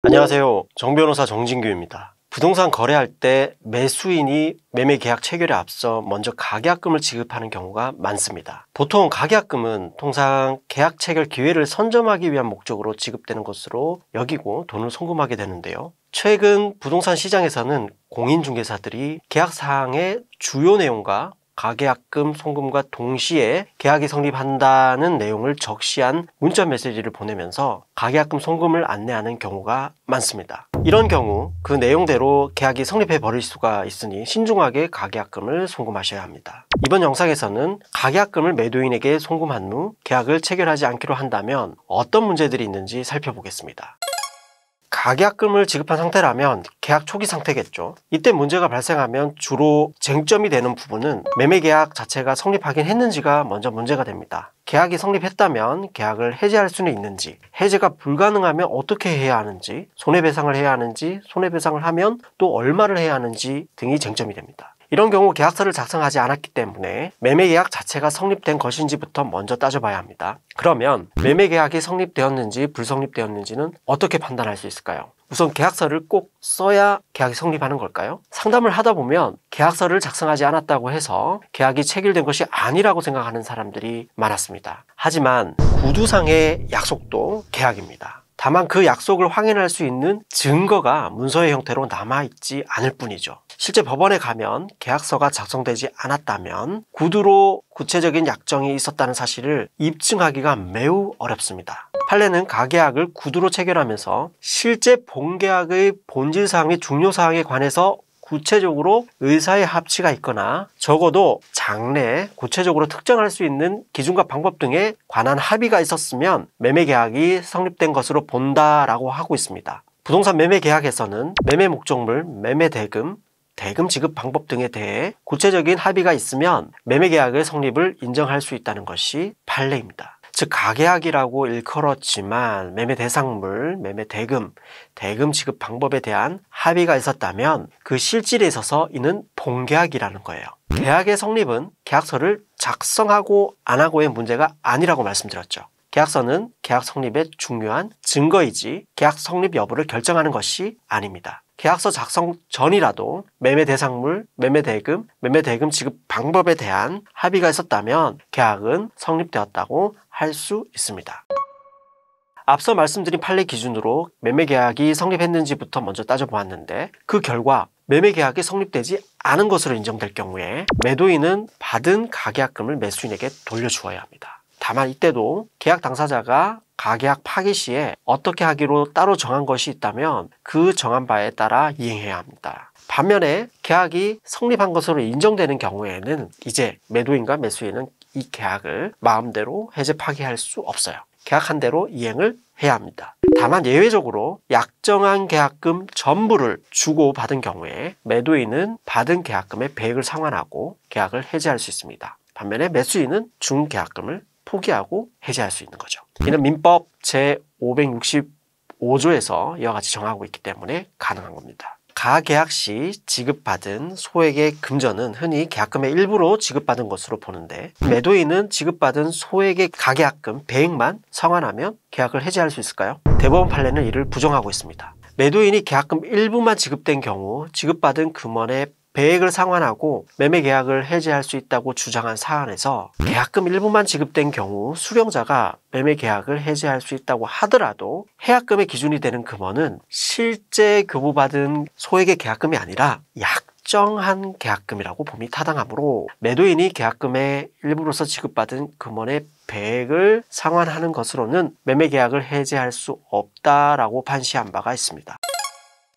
안녕하세요. 정변호사 정진규입니다. 부동산 거래할 때 매수인이 매매 계약 체결에 앞서 먼저 가계약금을 지급하는 경우가 많습니다. 보통 가계약금은 통상 계약 체결 기회를 선점하기 위한 목적으로 지급되는 것으로 여기고 돈을 송금하게 되는데요. 최근 부동산 시장에서는 공인중개사들이 계약사항의 주요 내용과 가계약금 송금과 동시에 계약이 성립한다는 내용을 적시한 문자 메시지를 보내면서 가계약금 송금을 안내하는 경우가 많습니다. 이런 경우 그 내용대로 계약이 성립해 버릴 수가 있으니 신중하게 가계약금을 송금하셔야 합니다. 이번 영상에서는 가계약금을 매도인에게 송금한 후 계약을 체결하지 않기로 한다면 어떤 문제들이 있는지 살펴보겠습니다. 가계약금을 지급한 상태라면 계약 초기 상태겠죠. 이때 문제가 발생하면 주로 쟁점이 되는 부분은 매매계약 자체가 성립하긴 했는지가 먼저 문제가 됩니다. 계약이 성립했다면 계약을 해지할 수는 있는지, 해지가 불가능하면 어떻게 해야 하는지, 손해배상을 해야 하는지, 손해배상을 하면 또 얼마를 해야 하는지 등이 쟁점이 됩니다. 이런 경우 계약서를 작성하지 않았기 때문에 매매계약 자체가 성립된 것인지부터 먼저 따져봐야 합니다. 그러면 매매계약이 성립되었는지 불성립되었는지는 어떻게 판단할 수 있을까요? 우선 계약서를 꼭 써야 계약이 성립하는 걸까요? 상담을 하다 보면 계약서를 작성하지 않았다고 해서 계약이 체결된 것이 아니라고 생각하는 사람들이 많았습니다. 하지만 구두상의 약속도 계약입니다. 다만 그 약속을 확인할 수 있는 증거가 문서의 형태로 남아있지 않을 뿐이죠. 실제 법원에 가면 계약서가 작성되지 않았다면 구두로 구체적인 약정이 있었다는 사실을 입증하기가 매우 어렵습니다. 판례는 가계약을 구두로 체결하면서 실제 본계약의 본질사항 및 중요사항에 관해서 구체적으로 의사의 합치가 있거나 적어도 장래 구체적으로 특정할 수 있는 기준과 방법 등에 관한 합의가 있었으면 매매계약이 성립된 것으로 본다라고 하고 있습니다. 부동산 매매계약에서는 매매 목적물, 매매 대금, 대금 지급 방법 등에 대해 구체적인 합의가 있으면 매매계약의 성립을 인정할 수 있다는 것이 판례입니다. 즉 가계약이라고 일컬었지만 매매 대상물, 매매 대금, 대금 지급 방법에 대한 합의가 있었다면 그 실질에 있어서 이는 본계약이라는 거예요. 계약의 성립은 계약서를 작성하고 안 하고의 문제가 아니라고 말씀드렸죠. 계약서는 계약 성립의 중요한 증거이지 계약 성립 여부를 결정하는 것이 아닙니다. 계약서 작성 전이라도 매매 대상물, 매매 대금 지급 방법에 대한 합의가 있었다면 계약은 성립되었다고 할 수 있습니다. 앞서 말씀드린 판례 기준으로 매매계약이 성립했는지부터 먼저 따져보았는데 그 결과 매매계약이 성립되지 않은 것으로 인정될 경우에 매도인은 받은 가계약금을 매수인에게 돌려주어야 합니다. 다만 이때도 계약 당사자가 가계약 파기 시에 어떻게 하기로 따로 정한 것이 있다면 그 정한 바에 따라 이행해야 합니다. 반면에 계약이 성립한 것으로 인정되는 경우에는 이제 매도인과 매수인은 이 계약을 마음대로 해제 파기할 수 없어요. 계약한 대로 이행을 해야 합니다. 다만 예외적으로 약정한 계약금 전부를 주고받은 경우에 매도인은 받은 계약금의 배액을 상환하고 계약을 해제할 수 있습니다. 반면에 매수인은 준 계약금을 포기하고 해제할 수 있는 거죠. 이는 민법 제565조에서 이와 같이 정하고 있기 때문에 가능한 겁니다. 가계약 시 지급받은 소액의 금전은 흔히 계약금의 일부로 지급받은 것으로 보는데 매도인은 지급받은 소액의 가계약금 배액만 상환하면 계약을 해제할 수 있을까요? 대법원 판례는 이를 부정하고 있습니다. 매도인이 계약금 일부만 지급된 경우 지급받은 금원의 배액을 상환하고 매매계약을 해제할 수 있다고 주장한 사안에서 계약금 일부만 지급된 경우 수령자가 매매계약을 해제할 수 있다고 하더라도 해약금의 기준이 되는 금원은 실제 교부받은 소액의 계약금이 아니라 약정한 계약금이라고 봄이 타당하므로 매도인이 계약금의 일부로서 지급받은 금원의 배액을 상환하는 것으로는 매매계약을 해제할 수 없다라고 판시한 바가 있습니다.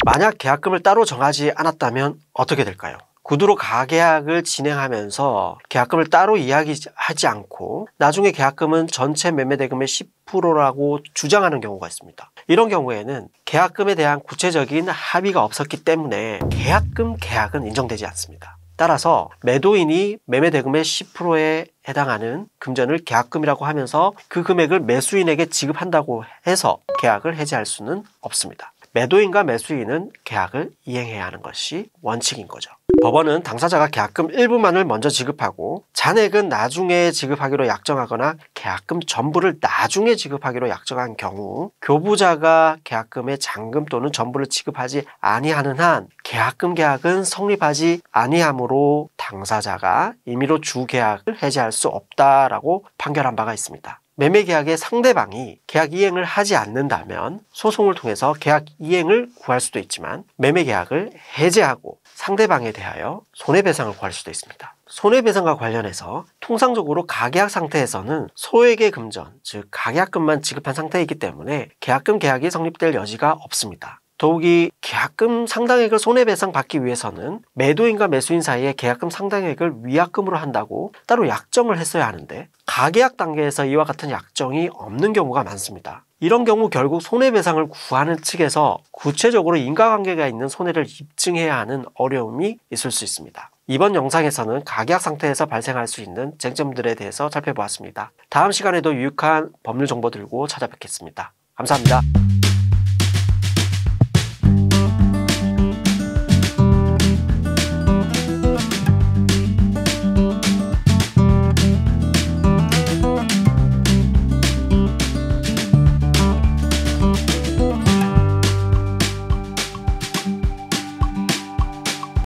만약 계약금을 따로 정하지 않았다면 어떻게 될까요? 구두로 가계약을 진행하면서 계약금을 따로 이야기하지 않고 나중에 계약금은 전체 매매대금의 10%라고 주장하는 경우가 있습니다. 이런 경우에는 계약금에 대한 구체적인 합의가 없었기 때문에 계약금 계약은 인정되지 않습니다. 따라서 매도인이 매매대금의 10%에 해당하는 금전을 계약금이라고 하면서 그 금액을 매수인에게 지급한다고 해서 계약을 해제할 수는 없습니다. 매도인과 매수인은 계약을 이행해야 하는 것이 원칙인 거죠. 법원은 당사자가 계약금 일부만을 먼저 지급하고 잔액은 나중에 지급하기로 약정하거나 계약금 전부를 나중에 지급하기로 약정한 경우 교부자가 계약금의 잔금 또는 전부를 지급하지 아니하는 한 계약금 계약은 성립하지 아니하므로 당사자가 임의로 주계약을 해지할 수 없다라고 판결한 바가 있습니다. 매매계약의 상대방이 계약 이행을 하지 않는다면 소송을 통해서 계약 이행을 구할 수도 있지만 매매계약을 해지하고 상대방에 대하여 손해배상을 구할 수도 있습니다. 손해배상과 관련해서 통상적으로 가계약 상태에서는 소액의 금전, 즉 가계약금만 지급한 상태이기 때문에 계약금 계약이 성립될 여지가 없습니다. 더욱이 계약금 상당액을 손해배상 받기 위해서는 매도인과 매수인 사이에 계약금 상당액을 위약금으로 한다고 따로 약정을 했어야 하는데 가계약 단계에서 이와 같은 약정이 없는 경우가 많습니다. 이런 경우 결국 손해배상을 구하는 측에서 구체적으로 인과관계가 있는 손해를 입증해야 하는 어려움이 있을 수 있습니다. 이번 영상에서는 가계약 상태에서 발생할 수 있는 쟁점들에 대해서 살펴보았습니다. 다음 시간에도 유익한 법률 정보 들고 찾아뵙겠습니다. 감사합니다.